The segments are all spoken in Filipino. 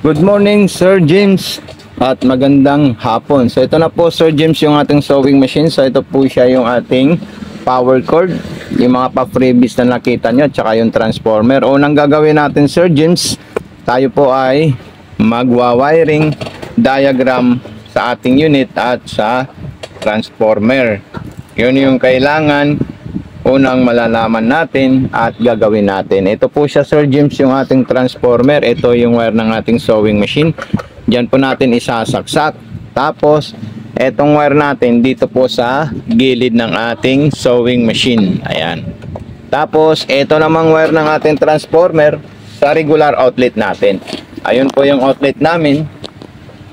Good morning, Sir James, at magandang hapon. So ito na po, Sir James, yung ating sewing machine. So ito po siya yung ating power cord, yung mga pa-freebies na nakita nyo, tsaka yung transformer. Unang gagawin natin, Sir James, tayo po ay magwa-wiring diagram sa ating unit at sa transformer. Yun yung kailangan unang malalaman natin at gagawin natin. Ito po siya, Sir James, yung ating transformer. Ito yung wire ng ating sewing machine. Diyan po natin isasaksak. Tapos etong wire natin dito po sa gilid ng ating sewing machine. Ayan. Tapos ito namang wire ng ating transformer sa regular outlet natin. Ayun po yung outlet namin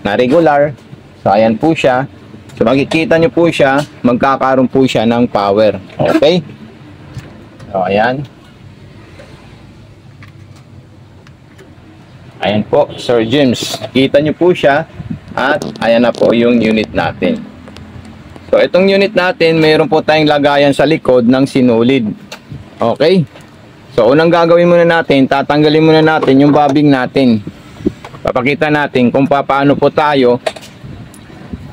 na regular. So ayan po siya. So makikita nyo po siya, magkakaroon po siya ng power. Okay? So ayan. Ayan po, Sir James. Kita nyo po siya. At ayan na po yung unit natin. So itong unit natin, mayroon po tayong lagayan sa likod ng sinulid. Okay? So unang gagawin muna natin, tatanggalin muna natin yung bobbing natin. Papakita natin kung paano po tayo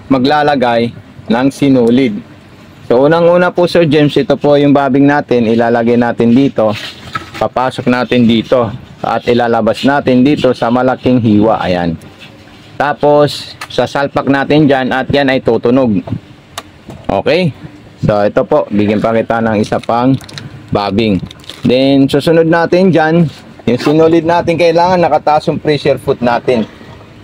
maglalagay ng sinulid. So unang-una po, Sir James, ito po yung bobbing natin, ilalagay natin dito, papasok natin dito at ilalabas natin dito sa malaking hiwa. Ayan. Tapos sasalpak natin dyan at yan ay tutunog. Okay? So ito po, bigyan pa kita ng isa pang bobbing. Then susunod natin dyan, yung sinulid natin, kailangan nakataas yung pressure foot natin.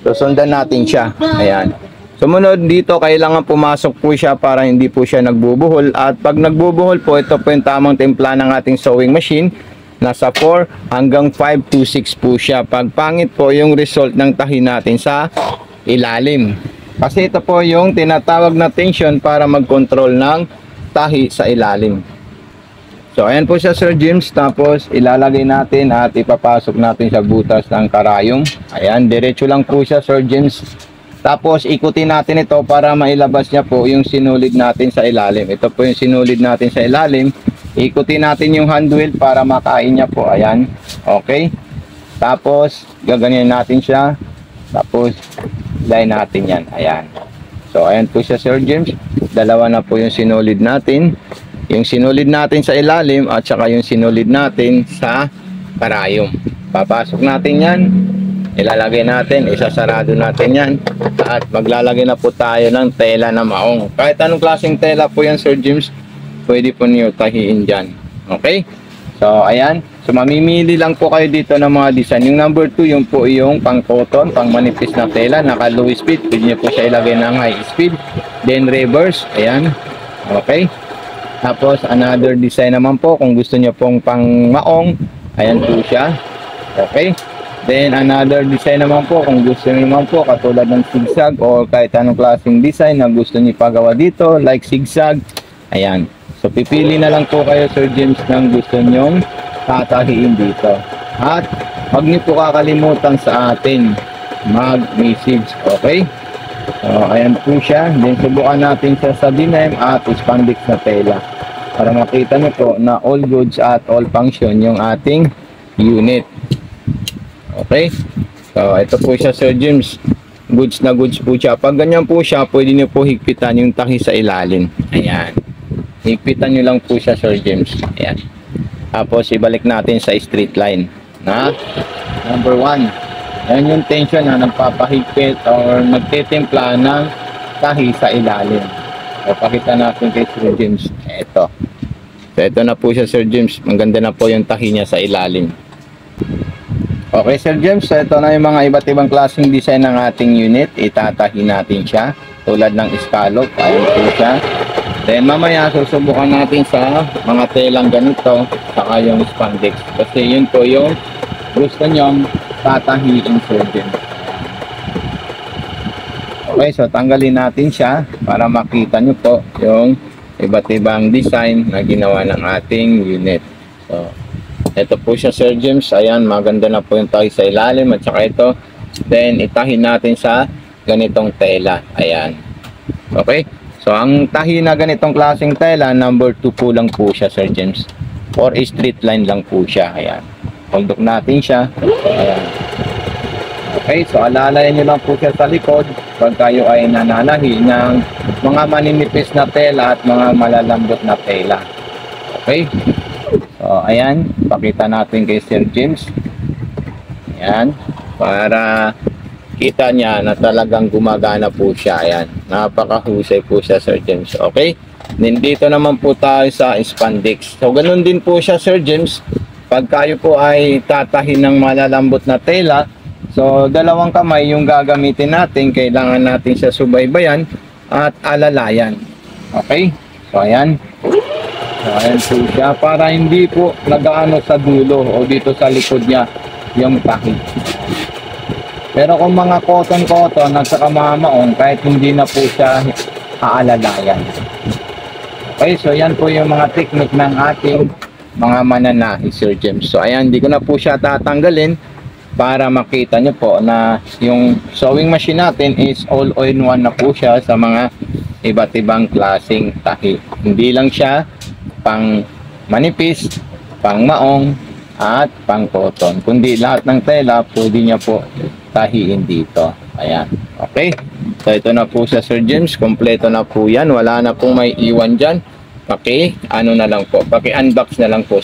Susundan natin siya. Ayan. Sumunod dito, kailangan pumasok po siya para hindi po siya nagbubuhol. At pag nagbubuhol po, ito po yung tamang timpla ng ating sewing machine. Nasa 4 hanggang 5 to 6 po siya. Pag pangit po yung result ng tahi natin sa ilalim. Kasi ito po yung tinatawag na tension para mag-control ng tahi sa ilalim. So ayan po siya, Sir James. Tapos ilalagay natin at ipapasok natin sa butas ng karayom. Ayan, diretso lang po siya, Sir James. Tapos ikutin natin ito para mailabas niya po yung sinulid natin sa ilalim. Ito po yung sinulid natin sa ilalim. Ikutin natin yung hand wheel para makain niya po. Ayan. Okay. Tapos gaganyan natin siya. Tapos line natin yan. Ayan. So ayan po siya, Sir James. Dalawa na po yung sinulid natin. Yung sinulid natin sa ilalim at saka yung sinulid natin sa karayom. Papasok natin yan. Ilalagay natin, isasarado natin yan. At maglalagay na po tayo ng tela na maong. Kahit anong klaseng tela po yan, Sir James, pwede po niyo tahiin dyan. Okay? So ayan. So mamimili lang po kayo dito ng mga design. Yung number 2, yung po yung pang cotton, pang manipis na tela, naka low speed. Pwede niyo po siya ilagay ng high speed. Then reverse. Ayan. Okay? Tapos another design naman po, kung gusto niyo pong pang maong, ayan po siya. Okay? Then another design naman po, kung gusto niyo naman po, katulad ng zigzag o kahit anong klaseng design na gusto niyo pagawa dito, like zigzag. Ayan. So pipili na lang po kayo, Sir James, ng gusto nyong tatahiin dito. At huwag niyo po kakalimutan sa atin mag-message. Okay? So ayan po siya. Then subukan natin siya sa denim at spandex na tela para makita niyo po na all goods at all function yung ating unit. Okay? So ito po siya, Sir James. Goods na goods po siya. Pag ganyan po siya, pwede niyo po higpitan yung tahi sa ilalim. Ayan. Higpitan nyo lang po siya, Sir James. Ayan. Tapos ibalik natin sa straight line na number 1. Ayan yung tension na nagpapahigpit or nagtitimpla ng tahi sa ilalim. So pakita natin kay Sir James. Ito. So ito na po siya, Sir James. Maganda na po yung tahi niya sa ilalim. Okay, Sir James, so ito na yung mga iba't ibang klaseng design ng ating unit. Itatahi natin siya tulad ng scallop. Ayan po siya. Then mamaya susubukan natin sa mga telang ganito saka yung spandex. Kasi yun po yung gusto nyong tatahiin, Sir James. Okay, so tanggalin natin siya para makita nyo po yung iba't ibang design na ginawa ng ating unit. So ito po siya, Sir James. Ayan, maganda na po yung tahi sa ilalim at saka ito. Then itahin natin sa ganitong tela. Ayan. Okay? So ang tahi na ganitong klaseng tela, number 2 po lang po siya, Sir James. Or straight line lang po siya. Ayan. Hold up natin siya. Ayan. Okay, so alalayan nyo lang po siya sa likod pag kayo ay nananahi ng mga maninipis na tela at mga malalambot na tela. Okay, so ayan, pakita natin kay Sir James. Ayan, para kita niya na talagang gumagana po siya. Ayan, napakahusay po siya, Sir James. Okay, nandito naman po tayo sa spandex. So ganun din po siya, Sir James, pag kayo po ay tatahin ng malalambot na tela. So, dalawang kamay yung gagamitin natin. Kailangan natin siya subaybayan at alalayan. Okay? So, ayan. So, ayan po siya. Para hindi po nagaano sa dulo o dito sa likod niya yung tahi. Pero kung mga cotton-cotton at saka mamaong, kahit hindi na po siya aalalayan. Okay? So, ayan po yung mga technique ng ating mga mananahi, Sir James. So, ayan. Hindi ko na po siya tatanggalin, para makita nyo po na yung sewing machine natin is all-in-one na po siya sa mga iba't ibang klaseng tahi. Hindi lang siya pang manipis, pang maong, at pang cotton. Kundi lahat ng tela, pwede niya po tahiin dito. Ayan. Okay. So ito na po siya, Sir James. Kompleto na po yan. Wala na pong may iwan dyan. Okay. Ano na lang po. Paki-unbox na lang po.